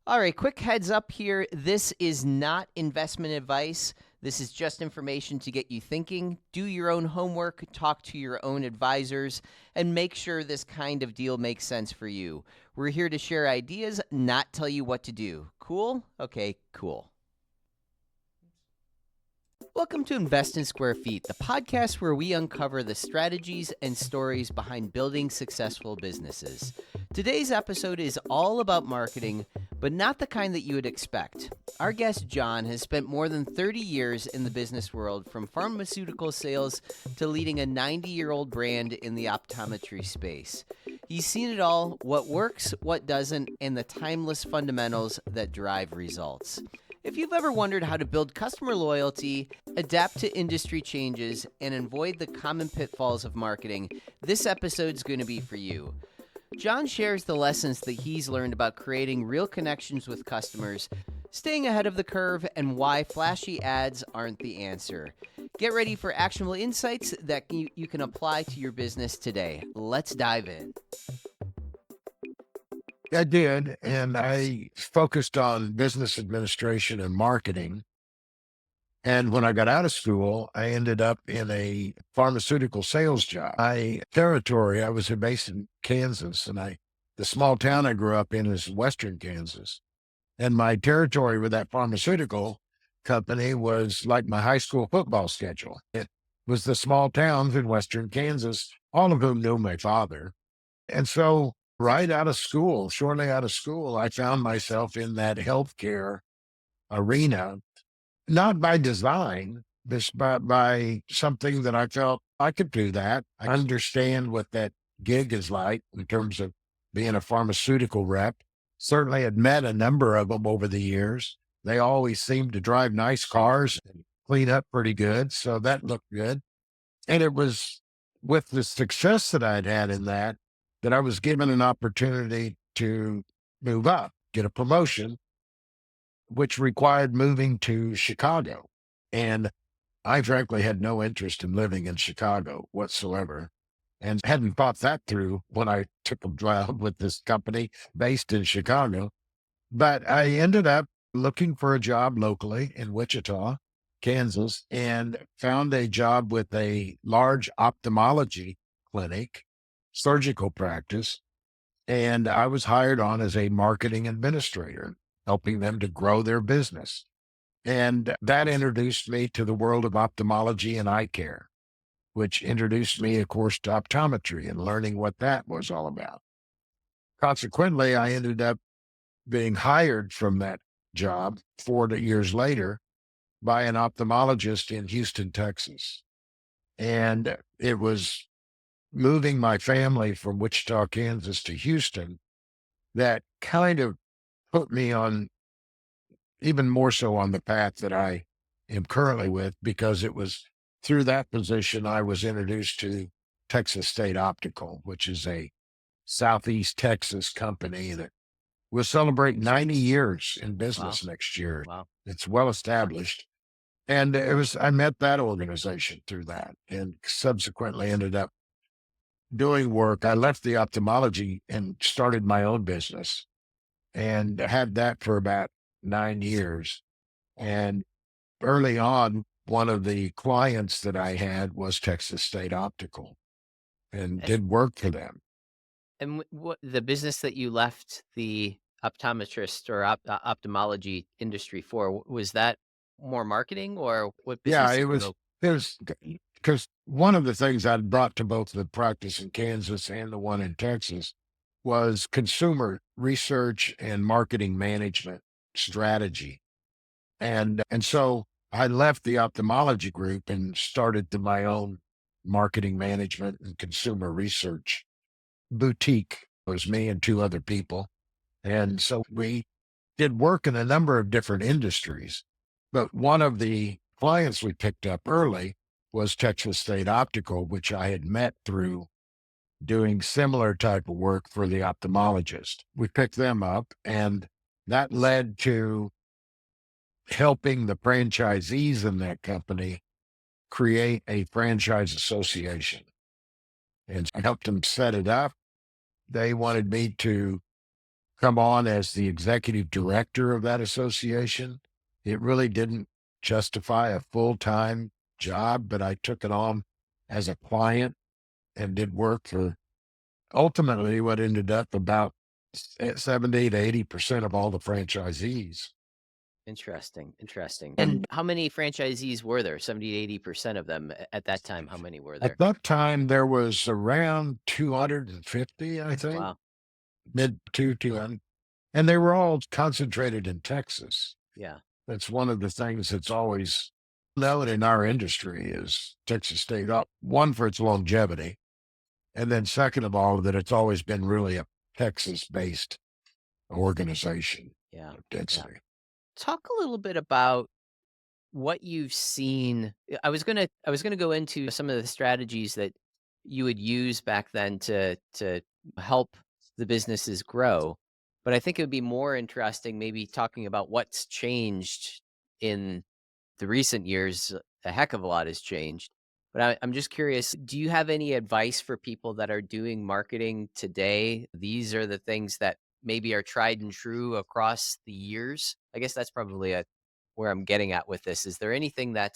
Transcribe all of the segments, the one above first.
All right, quick heads up here. This is not investment advice. This is just information to get you thinking. Do your own homework, talk to your own advisors, and make sure this kind of deal makes sense for you. We're here to share ideas, not tell you what to do. Cool? Okay, cool. Welcome to Invest in Square Feet, the podcast where we uncover the strategies and stories behind building successful businesses. Today's episode is all about marketing, but not the kind that you would expect. Our guest, John, has spent more than 30 years in the business world, from pharmaceutical sales to leading a 90-year-old brand in the optometry space. He's seen it all, what works, what doesn't, and the timeless fundamentals that drive results. If you've ever wondered how to build customer loyalty, adapt to industry changes, and avoid the common pitfalls of marketing, this episode's going to be for you. John shares the lessons that he's learned about creating real connections with customers, staying ahead of the curve, and why flashy ads aren't the answer. Get ready for actionable insights that you can apply to your business today. Let's dive in. I did, and I focused on business administration and marketing. And when I got out of school, I ended up in a pharmaceutical sales job. My territory, I was based in Kansas, and the small town I grew up in is western Kansas. And my territory with that pharmaceutical company was like my high school football schedule. It was the small towns in western Kansas, all of whom knew my father. And so right out of school, shortly out of school, I found myself in that healthcare arena, not by design, but by something that I felt I could do that. I understand what that gig is like in terms of being a pharmaceutical rep. Certainly had met a number of them over the years. They always seemed to drive nice cars and clean up pretty good. So that looked good. And it was with the success that I'd had in that I was given an opportunity to move up, get a promotion, which required moving to Chicago. And I frankly had no interest in living in Chicago whatsoever, and hadn't thought that through when I took a job with this company based in Chicago. But I ended up looking for a job locally in Wichita, Kansas, and found a job with a large ophthalmology clinic, surgical practice. And I was hired on as a marketing administrator, helping them to grow their business. And that introduced me to the world of ophthalmology and eye care, which introduced me, of course, to optometry and learning what that was all about. Consequently, I ended up being hired from that job 4 years later by an ophthalmologist in Houston, Texas. And it was moving my family from Wichita, Kansas to Houston that kind of put me on, even more so, on the path that I am currently with, because it was through that position I was introduced to Texas State Optical, which is a Southeast Texas company that will celebrate 90 years in business next year. Wow. It's well established. And I met that organization through that, and subsequently ended up doing work. I left the ophthalmology and started my own business and had that for about 9 years. And early on, one of the clients that I had was Texas State Optical, and And, did work for them. and what the business that you left the optometrist or ophthalmology industry for, was that more marketing, or what Yeah, business did you go? it was because one of the things I'd brought to both the practice in Kansas and the one in Texas was consumer research and marketing management strategy. And so I left the ophthalmology group and started my own marketing management and consumer research boutique. It was me and two other people. And so we did work in a number of different industries. But one of the clients we picked up early was Texas State Optical, which I had met through doing similar type of work for the ophthalmologist. We picked them up, and that led to helping the franchisees in that company create a franchise association. And I helped them set it up. They wanted me to come on as the executive director of that association. It really didn't justify a full-time job, but I took it on as a client and did work for ultimately what ended up about 70 to 80% of all the franchisees. Interesting, interesting. And And how many franchisees were there? 70 to 80% of them at that time. How many were at there? that time, there was around 250, I think, Wow. mid 200. And they were all concentrated in Texas. Yeah. That's one of the things that's always known in our industry is Texas State up, one for its longevity. And then second of all, that it's always been really a Texas-based organization Yeah. of Yeah. density. Talk a little bit about what you've seen. I was gonna go into some of the strategies that you would use back then to help the businesses grow. But I think it would be more interesting maybe talking about what's changed in the recent years. A heck of a lot has changed. But I'm just curious, do you have any advice for people that are doing marketing today? These are the things that maybe are tried and true across the years. I guess that's probably where I'm getting at with this. Is there anything that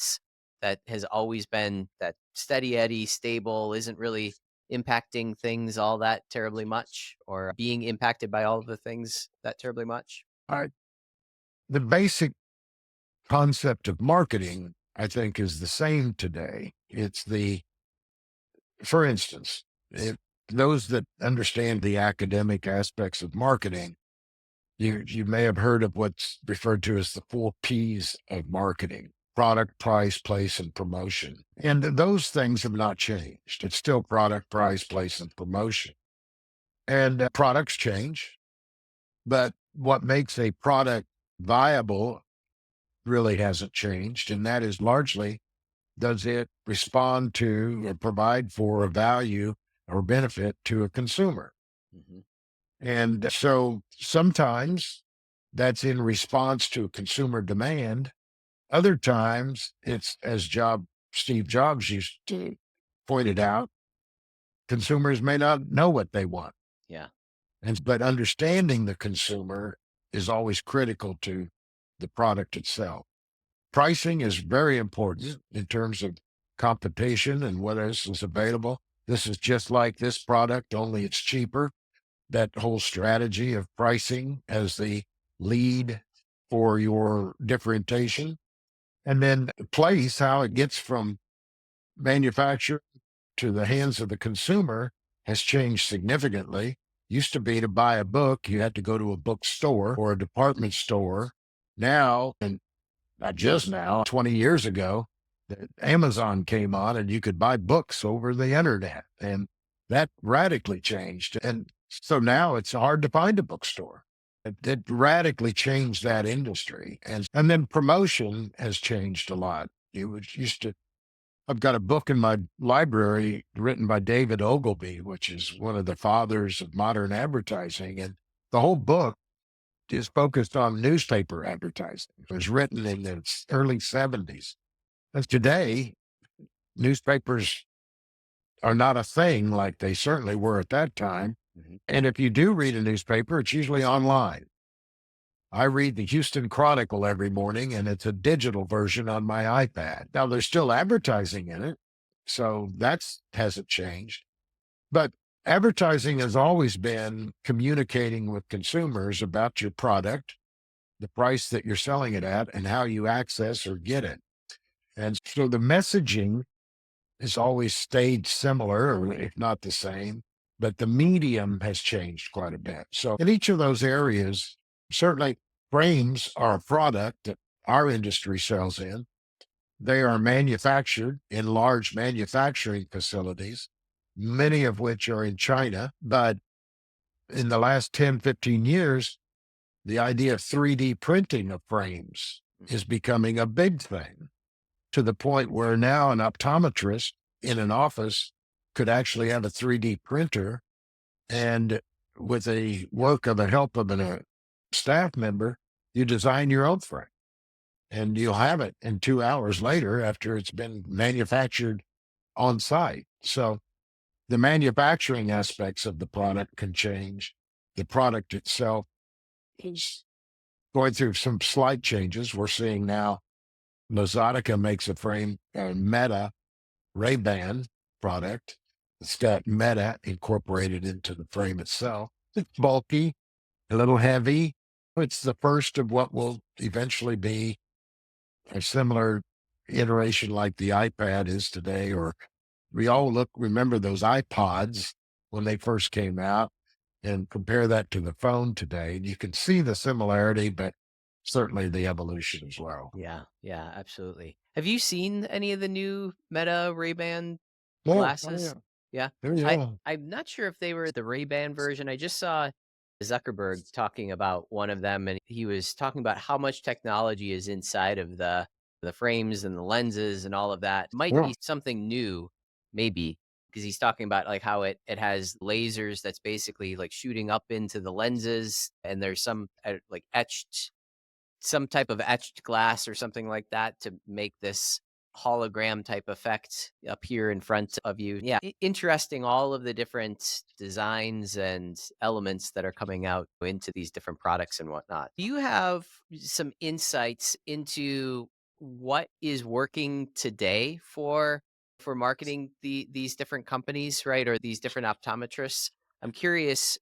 has always been that steady Eddie, stable, isn't really impacting things all that terribly much, or being impacted by all of the things that terribly much? All right. The basic concept of marketing, I think, is the same today. For instance, if those that understand the academic aspects of marketing, you may have heard of what's referred to as the 4 Ps of marketing: product, price, place, and promotion. And those things have not changed. It's still product, price, place, and promotion. And products change, but what makes a product viable really hasn't changed. And that is largely, does it respond to or provide for a value or benefit to a consumer? Hmm. And so sometimes that's in response to consumer demand. Other times it's, as Steve Jobs used to point it out, consumers may not know what they want. Yeah. But understanding the consumer is always critical to the product itself. Pricing is very important in terms of competition and what else is available. This is just like this product, only it's cheaper. That whole strategy of pricing as the lead for your differentiation. And then place, how it gets from manufacturer to the hands of the consumer has changed significantly. Used to be, to buy a book, you had to go to a bookstore or a department store. Now, and not just now, 20 years ago, that Amazon came on and you could buy books over the internet. And that radically changed. And so now it's hard to find a bookstore. It radically changed that industry. And then promotion has changed a lot. Used to, I've got a book in my library written by David Ogilvy, which is one of the fathers of modern advertising. And the whole book is focused on newspaper advertising. It was written in the early 70s. And today, newspapers are not a thing like they certainly were at that time. Hmm. And if you do read a newspaper, it's usually online. I read the Houston Chronicle every morning, and it's a digital version on my iPad. Now, there's still advertising in it, so that's hasn't changed. But advertising has always been communicating with consumers about your product, the price that you're selling it at, and how you access or get it. And so the messaging has always stayed similar, or if not the same, but the medium has changed quite a bit. So in each of those areas, certainly frames are a product that our industry sells in. They are manufactured in large manufacturing facilities, many of which are in China. But in the last 10, 15 years, the idea of 3D printing of frames is becoming a big thing, to the point where now an optometrist in an office could actually have a 3D printer, and with the work of the help of a staff member, you design your own frame and you'll have it in 2 hours later after it's been manufactured on site. So the manufacturing aspects of the product can change. The product itself is going through some slight changes. We're seeing now Luxottica makes a frame, Meta Ray-Ban product. It's got Meta incorporated into the frame itself. It's bulky, a little heavy. It's the first of what will eventually be a similar iteration like the iPad is today, or we all remember those iPods when they first came out and compare that to the phone today. And you can see the similarity, but certainly the evolution as well. Yeah, yeah, absolutely. Have you seen any of the new Meta Ray-Ban Oh, oh glasses? yeah. Yeah. Oh, yeah. I'm not sure if they were the Ray-Ban version. I just saw Zuckerberg talking about one of them, and he was talking about how much technology is inside of the frames and the lenses and all of that. Might Yeah. be something new, maybe, because he's talking about like how it has lasers that's basically like shooting up into the lenses, and there's some like etched some type of etched glass or something like that to make this hologram type effect appear in front of you. Yeah, interesting all of the different designs and elements that are coming out into these different products and whatnot. Do you have some insights into what is working today for marketing these different companies, right? Or these different optometrists? I'm curious,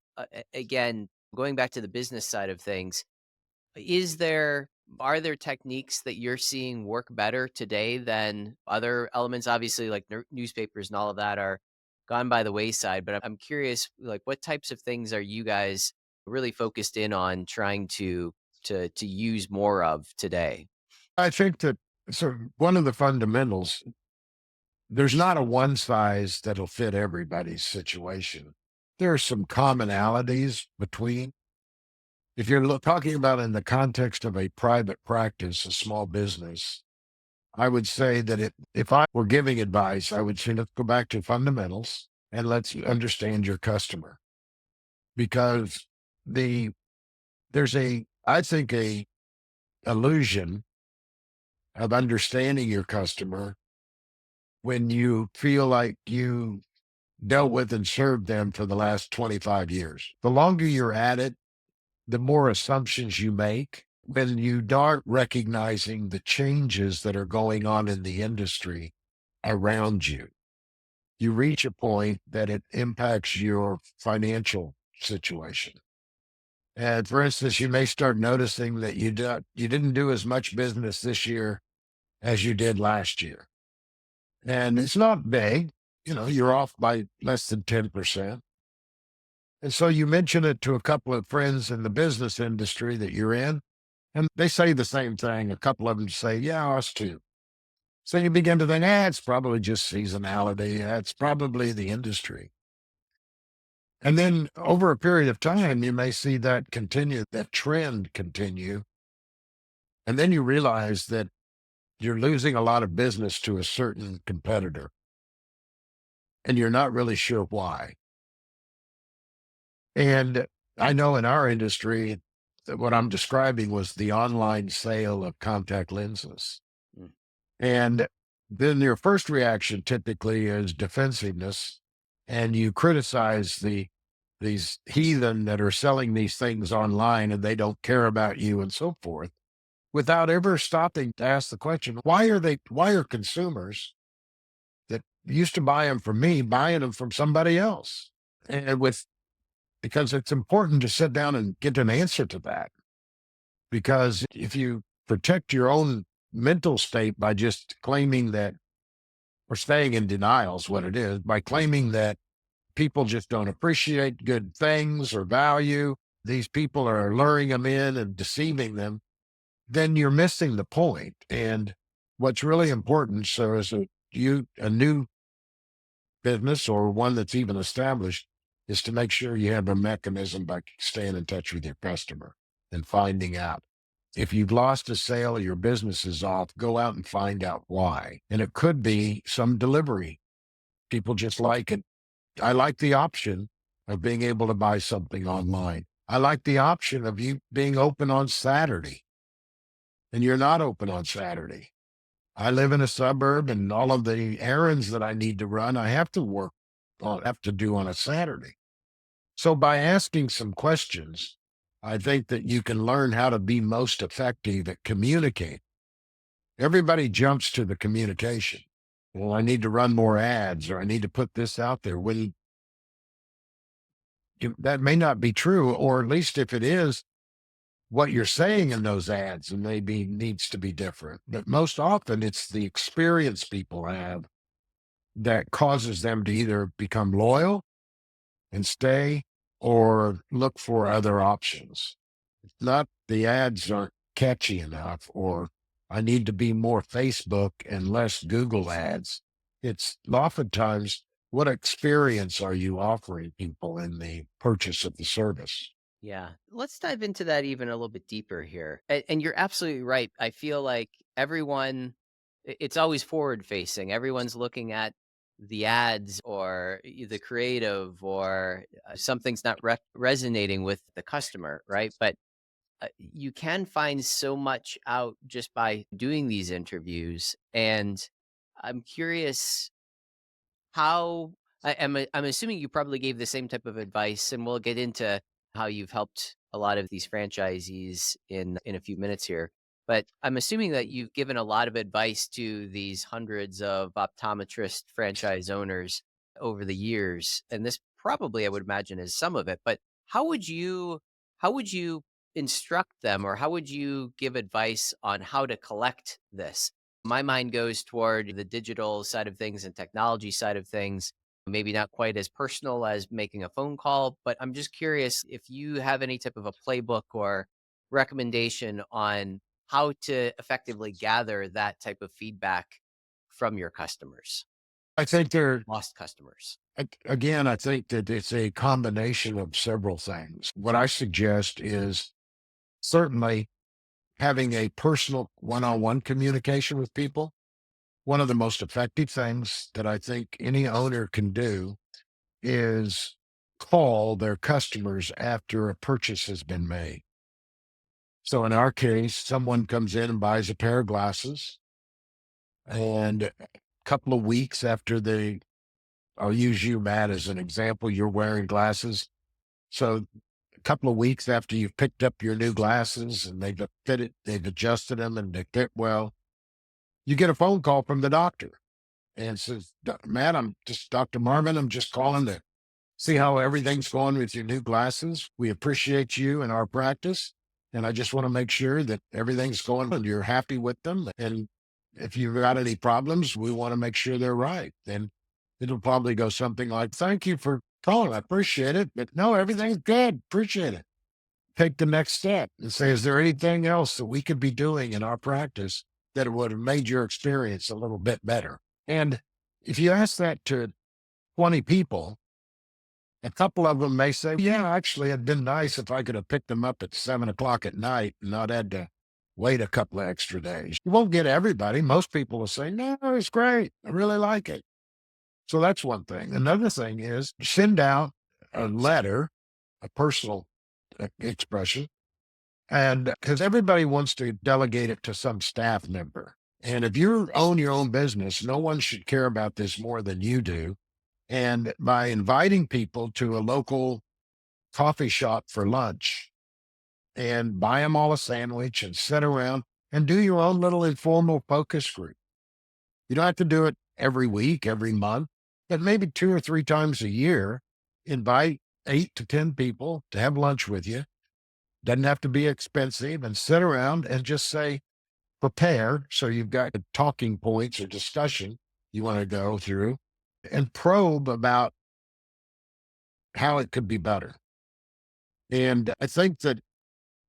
again, going back to the business side of things, is there are there techniques that you're seeing work better today than other elements? Obviously, like newspapers and all of that are gone by the wayside, but I'm curious, like what types of things are you guys really focused in on trying to use more of today? I think that, so one of the fundamentals, there's not a one size that'll fit everybody's situation. There are some commonalities between. If you're talking about in the context of a private practice, a small business, I would say that if I were giving advice, I would say let's go back to fundamentals and let's understand your customer, because the there's I think a illusion of understanding your customer when you feel like you dealt with and served them for the last 25 years. The longer you're at it, the more assumptions you make when you aren't recognizing the changes that are going on in the industry around you. You reach a point that it impacts your financial situation. And for instance, you may start noticing that you didn't do as much business this year as you did last year. And it's not big, you're off by less than 10%. And so you mention it to a couple of friends in the business industry that you're in, and they say the same thing. A couple of them say, yeah, us too. So you begin to think, it's probably just seasonality. It's probably the industry. And then over a period of time, you may see that continue, that trend continue. And then you realize that you're losing a lot of business to a certain competitor, and you're not really sure why. And I know in our industry, that what I'm describing was the online sale of contact lenses. Mm. And then your first reaction typically is defensiveness, and you criticize these heathen that are selling these things online and they don't care about you and so forth, without ever stopping to ask the question, why are consumers that used to buy them from me buying them from somebody else? And because it's important to sit down and get an answer to that. Because if you protect your own mental state by just claiming that, or staying in denial is what it is, by claiming that people just don't appreciate good things or value, these people are luring them in and deceiving them, then you're missing the point. And what's really important, so as a new business or one that's even established, is to make sure you have a mechanism by staying in touch with your customer and finding out. If you've lost a sale or your business is off, go out and find out why. And it could be some delivery. People just like it. I like the option of being able to buy something online. I like the option of you being open on Saturday, and you're not open on Saturday. I live in a suburb, and all of the errands that I need to run, I have to have to do on a Saturday. So by asking some questions, I think that you can learn how to be most effective at communicating. Everybody jumps to the communication. Well, I need to run more ads or I need to put this out there. When that may not be true, or at least if it is, what you're saying in those ads maybe needs to be different. But most often it's the experience people have that causes them to either become loyal and stay or look for other options. It's not the ads aren't catchy enough, or I need to be more Facebook and less Google ads. It's oftentimes what experience are you offering people in the purchase of the service? Yeah. Let's dive into that even a little bit deeper here. And you're absolutely right. I feel like everyone, it's always forward facing. Everyone's looking at the ads or the creative or something's not resonating with the customer, right? But you can find so much out just by doing these interviews. And I'm curious how I'm assuming you probably gave the same type of advice, and we'll get into how you've helped a lot of these franchisees in a few minutes here. But I'm assuming that you've given a lot of advice to these hundreds of optometrist franchise owners over the years, and this probably, I would imagine, is some of it. But how would you how would you instruct them, or how would you give advice on how to collect this? My mind goes toward the digital side of things and technology side of things. Maybe not quite as personal as making a phone call, but I'm just curious if you have any type of a playbook or recommendation on how to effectively gather that type of feedback from your customers, I think there, lost customers. again, I think that it's a combination of several things. What I suggest is certainly having a personal one-on-one communication with people. One of the most effective things that I think any owner can do is call their customers after a purchase has been made. So in our case, someone comes in and buys a pair of glasses, and a couple of weeks after I'll use you, Matt, as an example, you're wearing glasses. So a couple of weeks after you've picked up your new glasses and they've adjusted them and they fit well, you get a phone call from the doctor and says, Matt, I'm just Dr. Marvin. I'm just calling to see how everything's going with your new glasses. We appreciate you in our practice. And I just want to make sure that everything's going and you're happy with them. And if you've got any problems, we want to make sure they're right. And it'll probably go something like, thank you for calling. I appreciate it. But no, everything's good. Appreciate it. Take the next step and say, is there anything else that we could be doing in our practice that would have made your experience a little bit better? And if you ask that to 20 people, a couple of them may say, yeah, actually, it'd been nice if I could have picked them up at 7 o'clock at night and not had to wait a couple of extra days. You won't get everybody. Most people will say, no, it's great. I really like it. So that's one thing. Another thing is send out a letter, a personal expression, and because everybody wants to delegate it to some staff member. And if you own your own business, no one should care about this more than you do. And by inviting people to a local coffee shop for lunch and buy them all a sandwich and sit around and do your own little informal focus group. You don't have to do it every week, every month, but maybe 2 or 3 times a year. Invite 8 to 10 people to have lunch with you. Doesn't have to be expensive, and sit around and just say, prepare. So you've got talking points or discussion you want to go through and probe about how it could be better. And I think that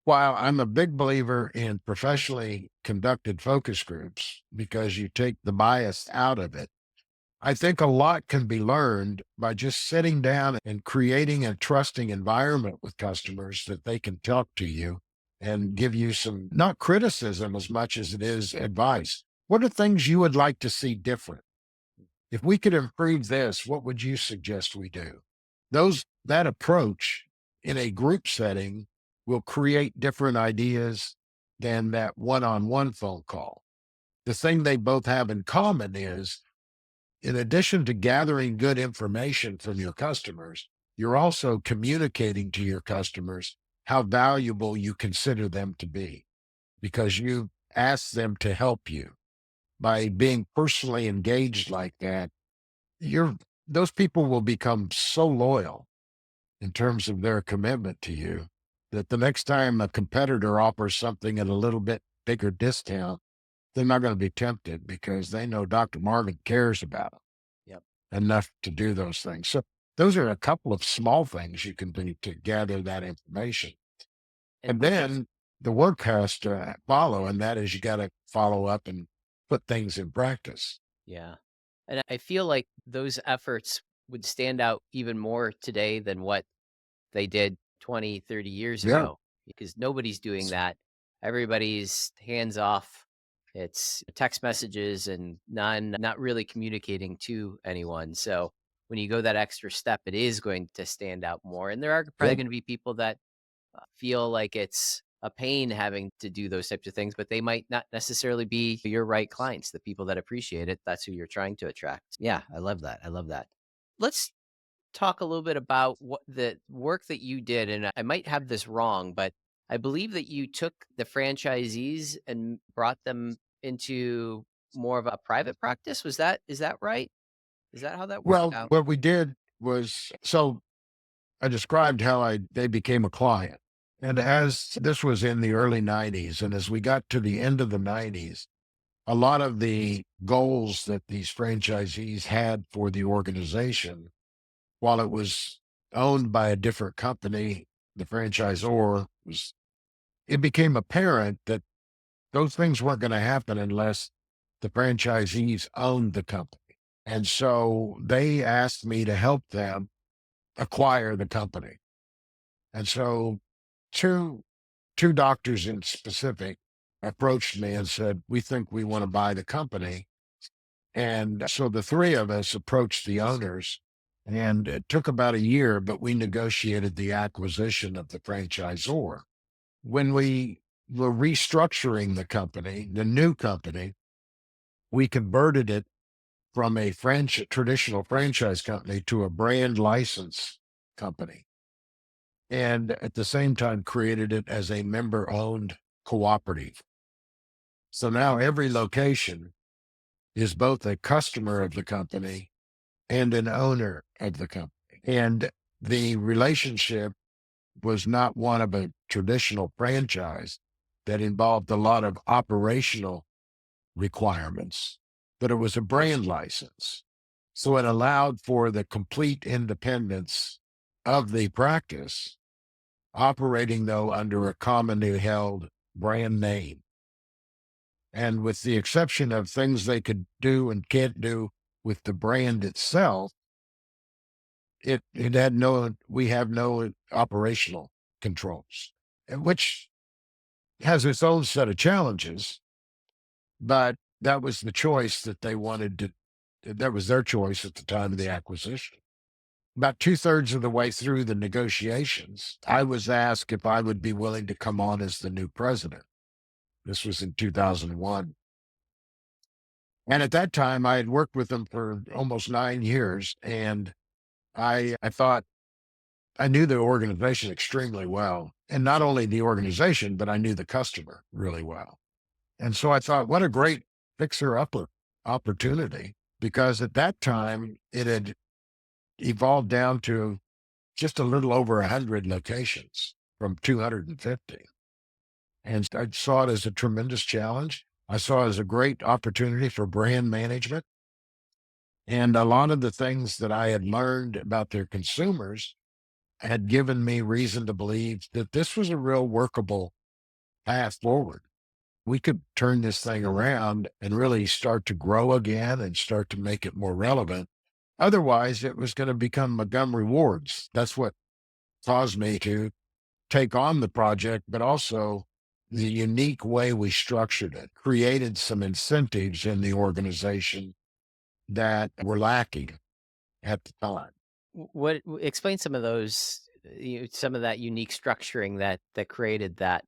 while I'm a big believer in professionally conducted focus groups because you take the bias out of it, I think a lot can be learned by just sitting down and creating a trusting environment with customers that they can talk to you and give you some, not criticism as much as it is advice. What are things you would like to see different? If we could improve this, what would you suggest we do? That approach in a group setting will create different ideas than that one-on-one phone call. The thing they both have in common is, in addition to gathering good information from your customers, you're also communicating to your customers how valuable you consider them to be because you ask them to help you. By being personally engaged like that, you're those people will become so loyal in terms of their commitment to you that the next time a competitor offers something at a little bit bigger discount, they're not going to be tempted because they know Dr. Marvin cares about them Yep. enough to do those things. So those are a couple of small things you can do to gather that information. And And then the work has to follow, and that is you got to follow up and put things in practice. yeah. And I feel like those efforts would stand out even more today than what they did 20, 30 years Yeah. ago because nobody's doing that. Everybody's hands off. It's text messages and not really communicating to anyone. So when you go that extra step, it is going to stand out more. And there are Yeah. probably going to be people that feel like it's a pain having to do those types of things, but they might not necessarily be your right clients, the people that appreciate it. That's who you're trying to attract. Yeah, I love that. I love that. Let's talk a little bit about what the work that you did. And I might have this wrong, but I believe that you took the franchisees and brought them into more of a private practice. Is that right? Is that how that worked Well, out? what we did was so I described how they became a client. And as this was in the early 90s, and as we got to the end of the 90s, a lot of the goals that these franchisees had for the organization, while it was owned by a different company, the franchisor was, it became apparent that those things weren't going to happen unless the franchisees owned the company. And so they asked me to help them acquire the company. And so two two doctors in specific approached me and said, "We think we want to buy the company." And so the three of us approached the owners, and it took about a year, but we negotiated the acquisition of the franchisor. When we were restructuring the company, the new company, we converted it from a traditional franchise company to a brand license company. And at the same time created it as a member owned cooperative. So now every location is both a customer of the company and an owner of the company. And the relationship was not one of a traditional franchise that involved a lot of operational requirements, but it was a brand license. So it allowed for the complete independence of the practice, operating though under a commonly held brand name. And with the exception of things they could do and can't do with the brand itself, it had no, we have no operational controls, which has its own set of challenges, but that was the choice that they wanted to, that was their choice at the time of the acquisition. About two-thirds of the way through the negotiations, I was asked if I would be willing to come on as the new president. This was in 2001. And at that time, I had worked with them for almost 9 years. And I thought I knew the organization extremely well. And not only the organization, but I knew the customer really well. And so I thought, what a great fixer upper opportunity, because at that time it had evolved down to just a little over 100 locations from 250. And I saw it as a tremendous challenge. I saw it as a great opportunity for brand management. And a lot of the things that I had learned about their consumers had given me reason to believe that this was a real workable path forward. We could turn this thing around and really start to grow again and start to make it more relevant. Otherwise, it was going to become Montgomery Ward's. That's what caused me to take on the project, but also the unique way we structured it created some incentives in the organization that were lacking at the time. Explain some of those, some of that unique structuring that created that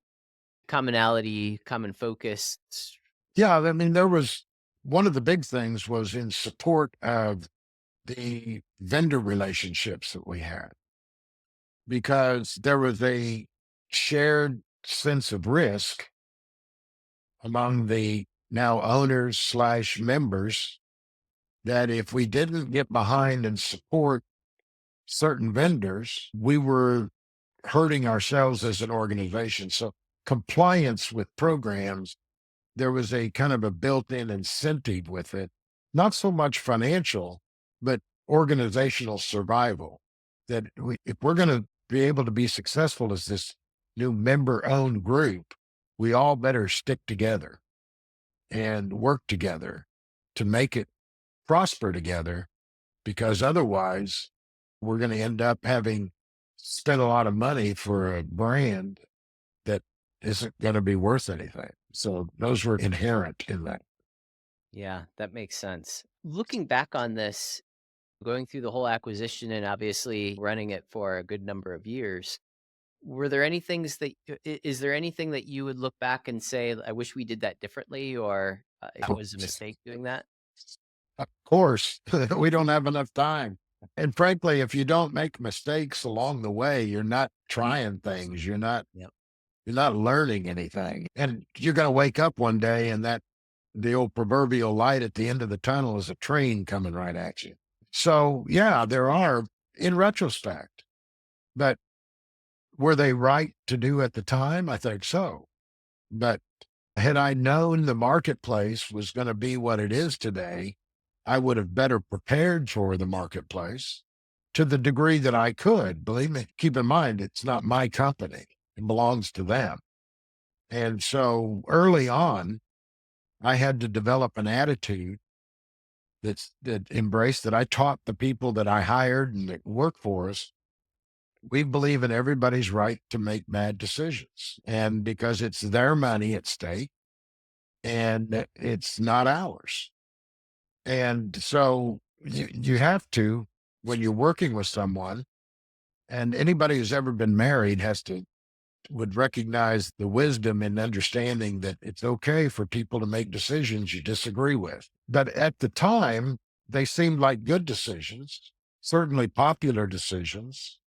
commonality, common focus. Yeah, I mean, there was one of the big things was in support of the vendor relationships that we had, because there was shared sense of risk among the now owners slash members that if we didn't get behind and support certain vendors, we were hurting ourselves as an organization. So compliance with programs, there was a kind of a built-in incentive with it, not so much financial, but organizational survival. That if we're going to be able to be successful as this new member-owned group, we all better stick together and work together to make it prosper together, because otherwise we're going to end up having spent a lot of money for a brand that isn't going to be worth anything. So those were inherent in that. Yeah, that makes sense. Looking back on this, going through the whole acquisition and obviously running it for a good number of years, were there any things that is there anything that you would look back and say, I wish we did that differently, or it was a mistake doing that? Of course, we don't have enough time. And frankly, if you don't make mistakes along the way, you're not trying things. Yep. You're not learning anything. And you're going to wake up one day and that the old proverbial light at the end of the tunnel is a train coming right at you. So yeah, there are in retrospect, but were they right to do at the time? I think so. But had I known the marketplace was going to be what it is today, I would have better prepared for the marketplace to the degree that I could. Believe me, keep in mind, it's not my company, it belongs to them. And so early on, I had to develop an attitude that embraced that. I taught the people that I hired and that work for us, we believe in everybody's right to make bad decisions. And because it's their money at stake and it's not ours. And so you have to, when you're working with someone, and anybody who's ever been married would recognize the wisdom and understanding that it's okay for people to make decisions you disagree with. But at the time, they seemed like good decisions, certainly popular decisions.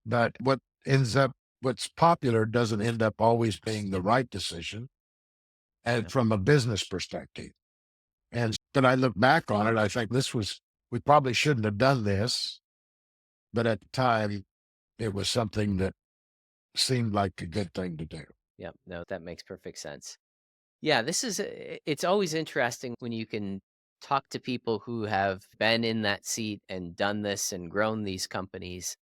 But what's popular doesn't end up always being the right decision, and Yeah. from a business perspective. And then I look back on it, I think we probably shouldn't have done this, but at the time, it was something that seemed like a good thing to do. Yep. No, that makes perfect sense. Yeah, it's always interesting when you can talk to people who have been in that seat and done this and grown these companies.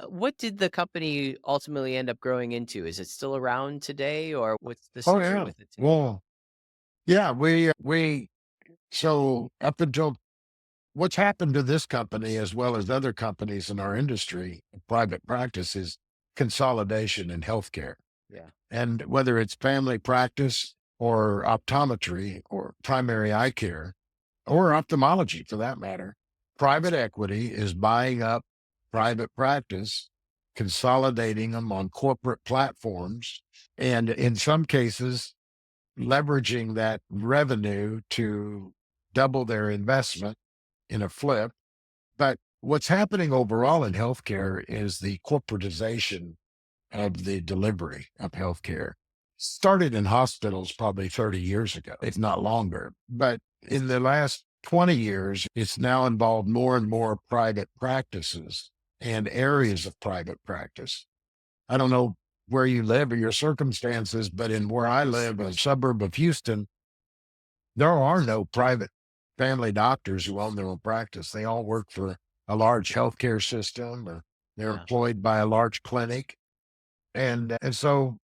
What did the company ultimately end up growing into? Is it still around today, or what's the Oh story yeah. with it today? Well, yeah, so up until what's happened to this company as well as other companies in our industry, private practice, is consolidation in healthcare. Yeah. And whether it's family practice or optometry or primary eye care or ophthalmology for that matter, private equity is buying up private practice, consolidating them on corporate platforms, and in some cases, leveraging that revenue to double their investment in a flip. But what's happening overall in healthcare is the corporatization of the delivery of healthcare. Started in hospitals probably 30 years ago, if not longer. But in the last 20 years, it's now involved more and more private practices and areas of private practice. I don't know where you live or your circumstances, but in where I live, a suburb of Houston, there are no private family doctors who own their own practice. They all work for a large healthcare system or they're Yeah. employed by a large clinic. And so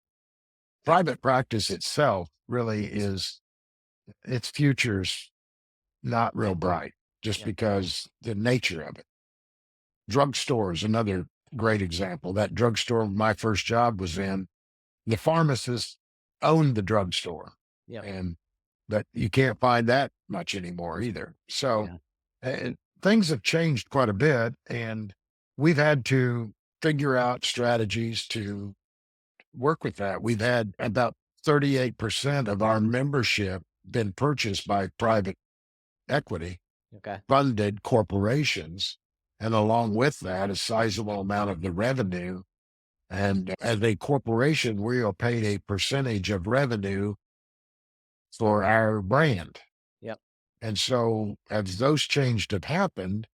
private practice itself really is its future's not real bright just Yep. because the nature of it. Drugstores, another great example. That drugstore my first job was in, the pharmacist owned the drugstore. Yep. And but you can't find that much anymore either. So Yeah. things have changed quite a bit, and we've had to figure out strategies to work with that. We've had about 38% of our membership been purchased by private equity Okay. funded corporations. And along with that, a sizable amount of the revenue And as a corporation, we are paid a percentage of revenue for our brand. Yep. And so as those changes have happened,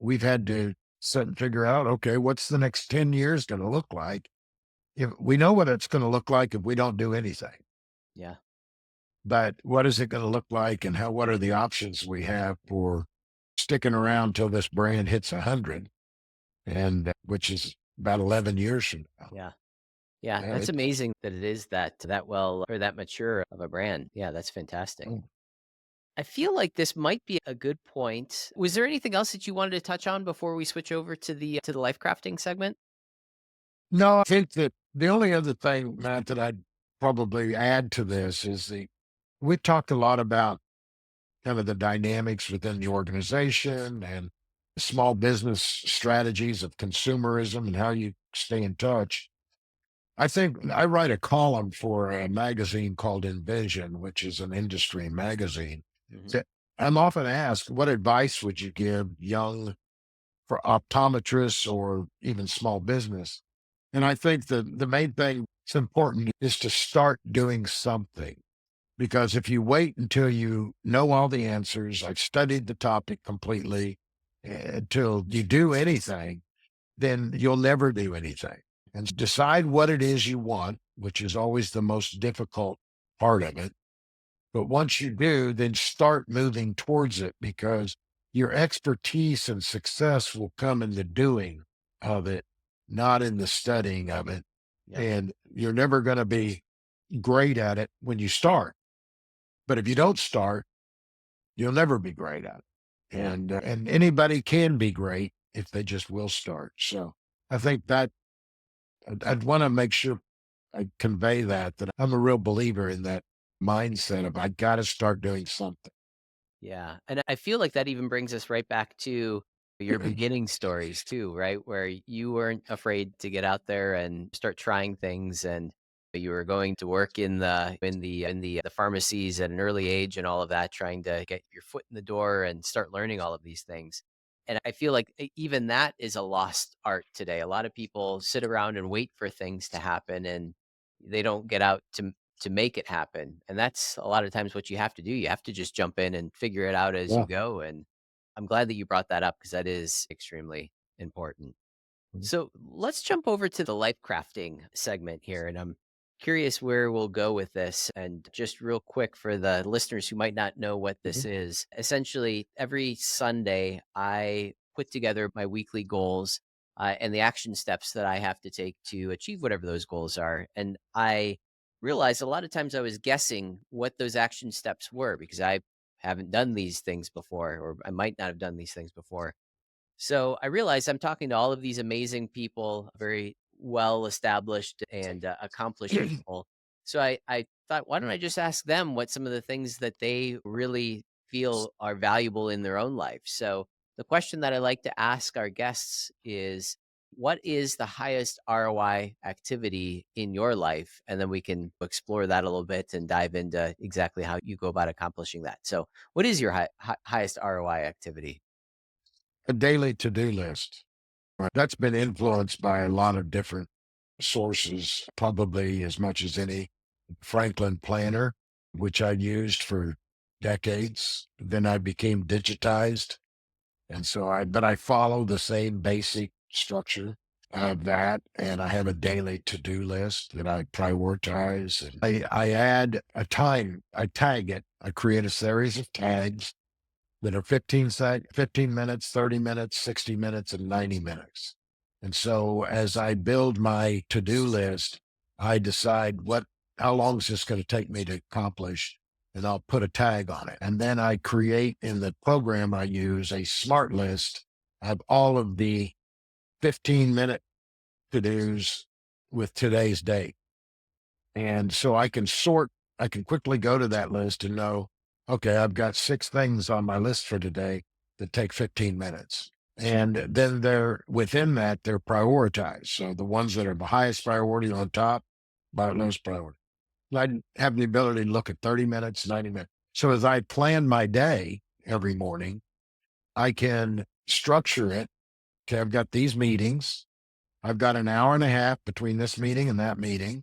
we've had to sit and figure out, okay, what's the next 10 years going to look like? If we know what it's going to look like if we don't do anything, Yeah. but what is it going to look like and what are the options we have for sticking around till this brand hits 100 and which is about 11 years from now. Yeah. Yeah. Yeah, That's amazing that it is that well or that mature of a brand. Yeah, that's fantastic. mm. I feel like this might be a good point. Was there anything else that you wanted to touch on before we switch over to the life crafting segment? No, I think that the only other thing, Matt, that I'd probably add to this is we've talked a lot about kind of the dynamics within the organization and small business strategies of consumerism and how you stay in touch. I think I write a column for a magazine called Envision, which is an industry magazine. Hmm. So I'm often asked, what advice would you give young for optometrists or even small business? And I think the main thing that's important is to start doing something. Because if you wait until you know all the answers, I've studied the topic completely, until you do anything, then you'll never do anything. And decide what it is you want, which is always the most difficult part of it. But once you do, then start moving towards it because your expertise and success will come in the doing of it, not in the studying of it. Yep. And you're never going to be great at it when you start. But if you don't start, you'll never be great at it. Yeah. And anybody can be great if they just will start. So I think that I'd want to make sure I convey that I'm a real believer in that mindset of I got to start doing something. Yeah. And I feel like that even brings us right back to your beginning stories too, right? Where you weren't afraid to get out there and start trying things, and you were going to work in the pharmacies at an early age and all of that, trying to get your foot in the door and start learning all of these things. And I feel like even that is a lost art today. A lot of people sit around and wait for things to happen, and they don't get out to make it happen. And that's a lot of times what you have to do. You have to just jump in and figure it out as you Yeah. go. And I'm glad that you brought that up because that is extremely important. So let's jump over to the life crafting segment here. And I'm curious where we'll go with this. And just real quick for the listeners who might not know what this Mhm. is, essentially, every Sunday, I put together my weekly goals and the action steps that I have to take to achieve whatever those goals are. And I realized a lot of times I was guessing what those action steps were because I haven't done these things before, or I might not have done these things before. So I realized I'm talking to all of these amazing people, very well established and accomplished people. So I thought, why don't I just ask them what some of the things that they really feel are valuable in their own life? So the question that I like to ask our guests is, what is the highest ROI activity in your life? And then we can explore that a little bit and dive into exactly how you go about accomplishing that. So, what is your highest ROI activity? A daily to-do list. Right. That's been influenced by a lot of different sources, probably as much as any. Franklin Planner, which I used for decades. Then I became digitized. And so but I follow the same basic structure of that. And I have a daily to-do list that I prioritize. And I add a time, I tag it. I create a series of tags that are 15 minutes, 30 minutes, 60 minutes, and 90 minutes. And so as I build my to-do list, I decide how long is this going to take me to accomplish? And I'll put a tag on it. And then I create in the program I use a smart list of all of the 15-minute to-dos with today's date. And so I can quickly go to that list and know, okay, I've got 6 things on my list for today that take 15 minutes. And then within that, they're prioritized. So the ones that are the highest priority on top, by lowest priority. And I have the ability to look at 30 minutes, 90 minutes. So as I plan my day every morning, I can structure it. Okay, I've got these meetings. I've got an hour and a half between this meeting and that meeting.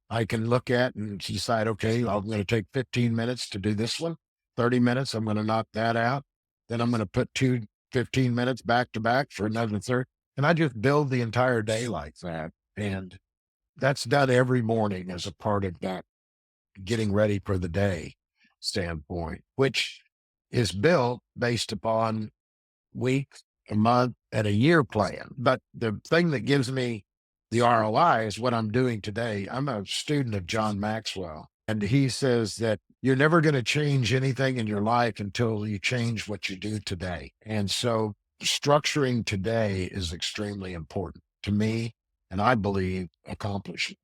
I can look at and decide, okay, I'm going to take 15 minutes to do this one, 30 minutes. I'm going to knock that out. Then I'm going to put 15 minutes back to back for another third. And I just build the entire day like that. And that's done every morning as a part of that getting ready for the day standpoint, which is built based upon week, a month, and a year plan. But the thing that gives me the ROI is what I'm doing today. I'm a student of John Maxwell, and he says that you're never going to change anything in your life until you change what you do today. And so structuring today is extremely important to me, and I believe accomplishing.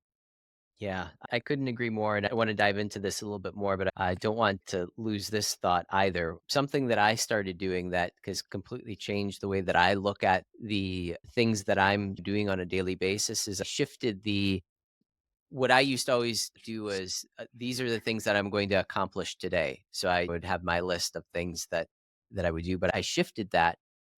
Yeah, I couldn't agree more. And I want to dive into this a little bit more, but I don't want to lose this thought either. Something that I started doing that has completely changed the way that I look at the things that I'm doing on a daily basis is I shifted the what I used to always do is these are the things that I'm going to accomplish today. So I would have my list of things that I would do, but I shifted that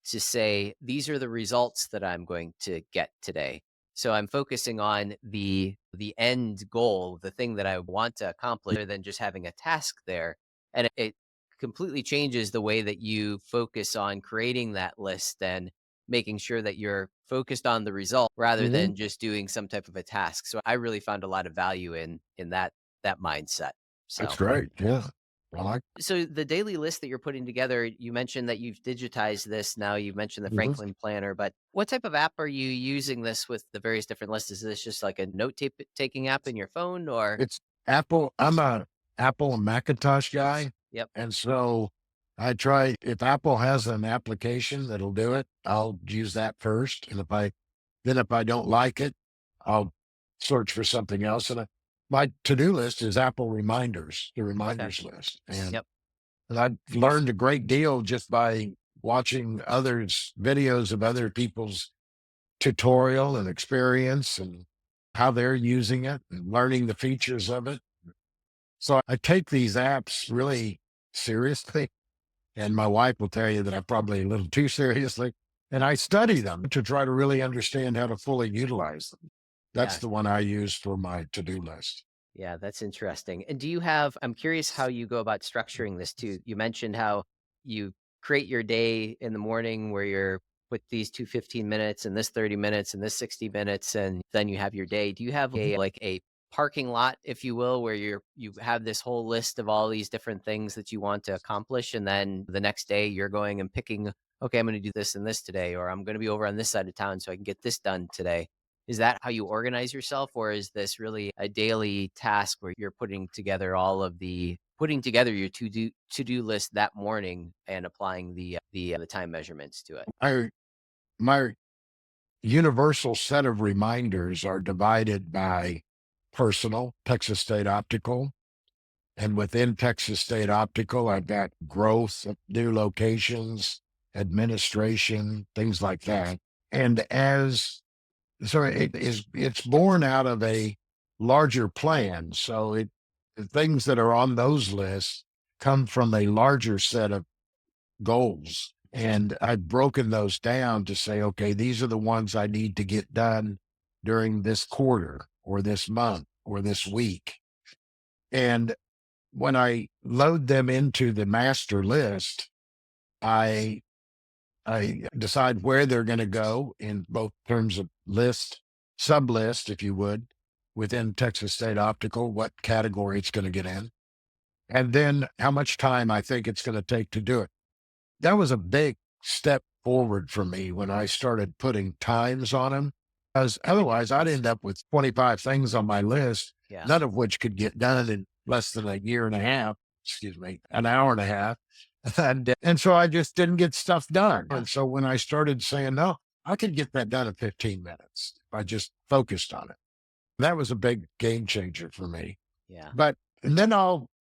to say these are the results that I'm going to get today. So I'm focusing on the end goal, the thing that I want to accomplish, rather than just having a task there. And it completely changes the way that you focus on creating that list and making sure that you're focused on the result rather Mhm. than just doing some type of a task. So I really found a lot of value in that mindset. That's So great. Yeah. I like. so the daily list that you're putting together, you mentioned that you've digitized this now. You mentioned the Mhm. Franklin Planner, but what type of app are you using this with the various different lists? Is this just like a note taking app in your phone or It's Apple. I'm a Apple and Macintosh guy. yep. And so I try, if Apple has an application that'll do it, I'll use that first. And if I don't like it, I'll search for something else. And my to-do list is Apple reminders, the Okay. reminders list. And, Yep. and I've learned a great deal just by watching others, videos of other people's tutorial and experience and how they're using it and learning the features of it. So I take these apps really seriously. And my wife will tell you that I probably a little too seriously. And I study them to try to really understand how to fully utilize them. That's Yeah. the one I use for my to-do list. Yeah, that's interesting. And do you have, I'm curious how you go about structuring this too. You mentioned how you create your day in the morning where you're with these 2 15 minutes and this 30 minutes and this 60 minutes, and then you have your day. Do you have Mhm. a like a parking lot, if you will, where you have this whole list of all these different things that you want to accomplish, and then the next day you're going and picking, okay, I'm going to do this and this today, or I'm going to be over on this side of town so I can get this done today. Is that how you organize yourself, or is this really a daily task where you're putting together your to do list that morning and applying the time measurements to it? I my universal set of reminders are divided by personal, Texas State Optical. And within Texas State Optical, I've got growth, new locations, administration, things like that. And it's born out of a larger plan. So the things that are on those lists come from a larger set of goals. And I've broken those down to say, okay, these are the ones I need to get done during this quarter or this month or this week. And when I load them into the master list, I I decide where they're going to go in both terms of list, sub list, if you would, within Texas State Optical, what category it's going to get in, and then how much time I think it's going to take to do it. That was a big step forward for me when I started putting times on them, because otherwise I'd end up with 25 things on my list, Yeah. none of which could get done in less than a year and a half, excuse me, an hour and a half. And so I just didn't get stuff done. Yeah. And so when I started saying, no, I could get that done in 15 minutes if I just focused on it. That was a big game changer for me. Yeah. But and then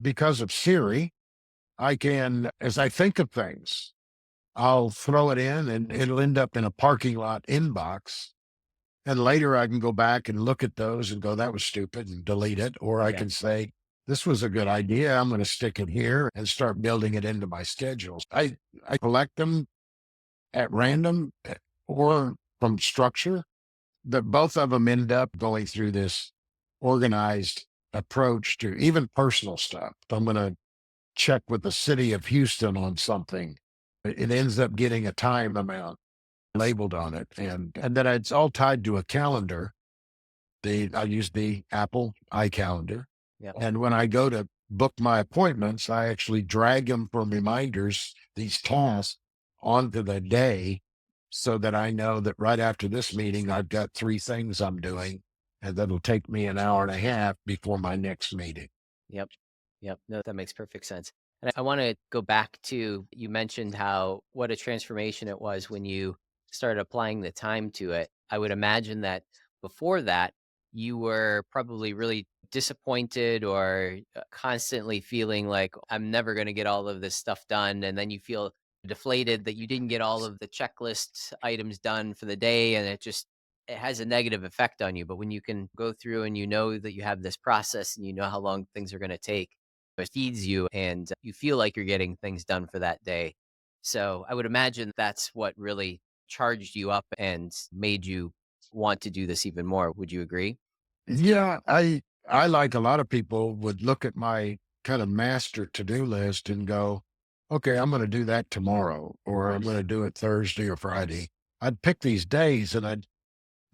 because of Siri, I can, as I think of things, I'll throw it in and it'll end up in a parking lot inbox. And later I can go back and look at those and go, that was stupid and delete it. Or I Yeah. can say, this was a good idea. I'm going to stick it here and start building it into my schedules. I collect them at random or from structure. both of them end up going through this organized approach to even personal stuff. If I'm going to check with the city of Houston on something, it ends up getting a time amount labeled on it. And then it's all tied to a calendar. I use the Apple iCalendar. Yep. And when I go to book my appointments, I actually drag them for reminders, these tasks onto the day so that I know that right after this meeting, I've got 3 things I'm doing, and that'll take me an hour and a half before my next meeting. Yep. Yep. No, that makes perfect sense. And I want to go back to, you mentioned what a transformation it was when you started applying the time to it. I would imagine that before that, you were probably really disappointed or constantly feeling like, I'm never going to get all of this stuff done. And then you feel deflated that you didn't get all of the checklist items done for the day. And it has a negative effect on you. But when you can go through and you know that you have this process and you know how long things are going to take, it feeds you and you feel like you're getting things done for that day. So I would imagine that's what really charged you up and made you want to do this even more. Would you agree? Yeah, I like a lot of people would look at my kind of master to-do list and go, okay, I'm going to do that tomorrow, or I'm going to do it Thursday or Friday. I'd pick these days and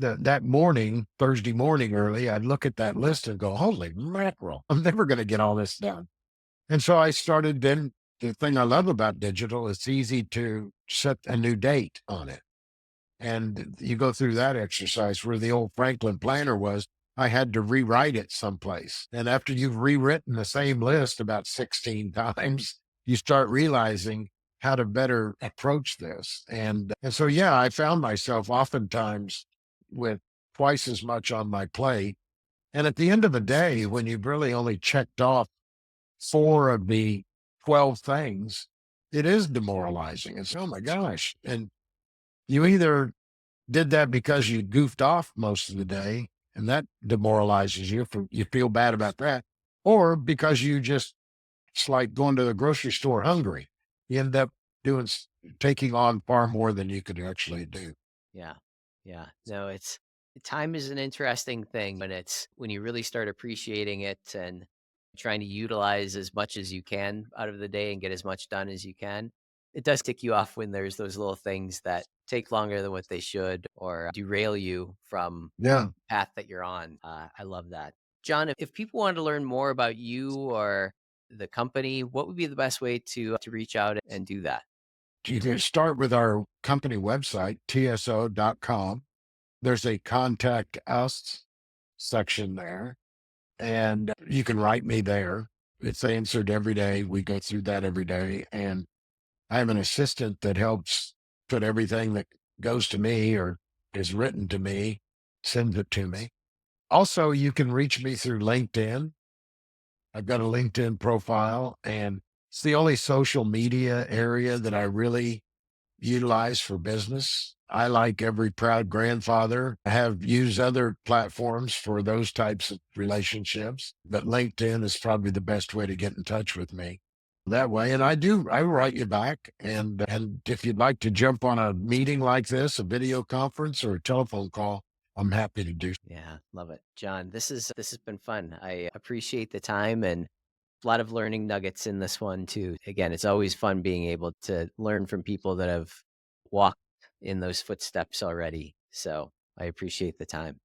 that morning, Thursday morning early, I'd look at that list and go, holy mackerel, I'm never going to get all this done. And so I started then. The thing I love about digital, it's easy to set a new date on it. And you go through that exercise where the old Franklin planner was, I had to rewrite it someplace. And after you've rewritten the same list about 16 times, you start realizing how to better approach this. And so, yeah, I found myself oftentimes with twice as much on my plate. And at the end of the day, when you've really only checked off 4 of the 12 things, it is demoralizing. It's, oh my gosh. And you either did that because you goofed off most of the day, and that demoralizes you. You feel bad about that, or because it's like going to the grocery store hungry. You end up taking on far more than you could actually do. Yeah. Yeah. No, time is an interesting thing when you really start appreciating it and trying to utilize as much as you can out of the day and get as much done as you can. It does tick you off when there's those little things that take longer than what they should or derail you from Yeah. the path that you're on. I love that. John, if people wanted to learn more about you or the company, what would be the best way to reach out and do that? You can start with our company website, tso.com. There's a contact us section there, and you can write me there. It's answered every day. We go through that every day. And I have an assistant that helps put everything that goes to me or is written to me, sends it to me. Also, you can reach me through LinkedIn. I've got a LinkedIn profile, and it's the only social media area that I really utilize for business. I, like every proud grandfather, have used other platforms for those types of relationships, but LinkedIn is probably the best way to get in touch with me that way. And I write you back. And if you'd like to jump on a meeting like this, a video conference or a telephone call, I'm happy to do. Yeah, love it. John, this has been fun. I appreciate the time and a lot of learning nuggets in this one too. Again, it's always fun being able to learn from people that have walked in those footsteps already. So I appreciate the time.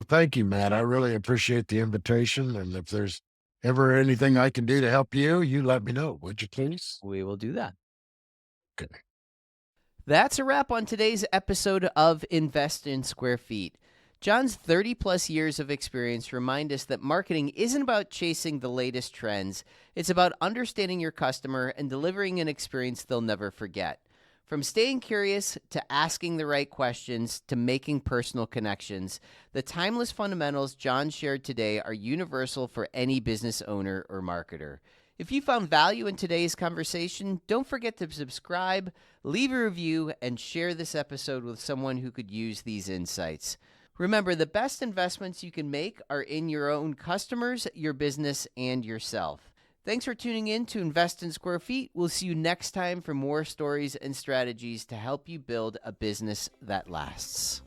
Thank you, Matt. I really appreciate the invitation. And if there's ever anything I can do to help you, you let me know, would you please? We will do that. Okay. That's a wrap on today's episode of Invest in Square Feet. John's 30 plus years of experience remind us that marketing isn't about chasing the latest trends. It's about understanding your customer and delivering an experience they'll never forget. From staying curious to asking the right questions to making personal connections, the timeless fundamentals John shared today are universal for any business owner or marketer. If you found value in today's conversation, don't forget to subscribe, leave a review, and share this episode with someone who could use these insights. Remember, the best investments you can make are in your own customers, your business, and yourself. Thanks for tuning in to Invest in Square Feet. We'll see you next time for more stories and strategies to help you build a business that lasts.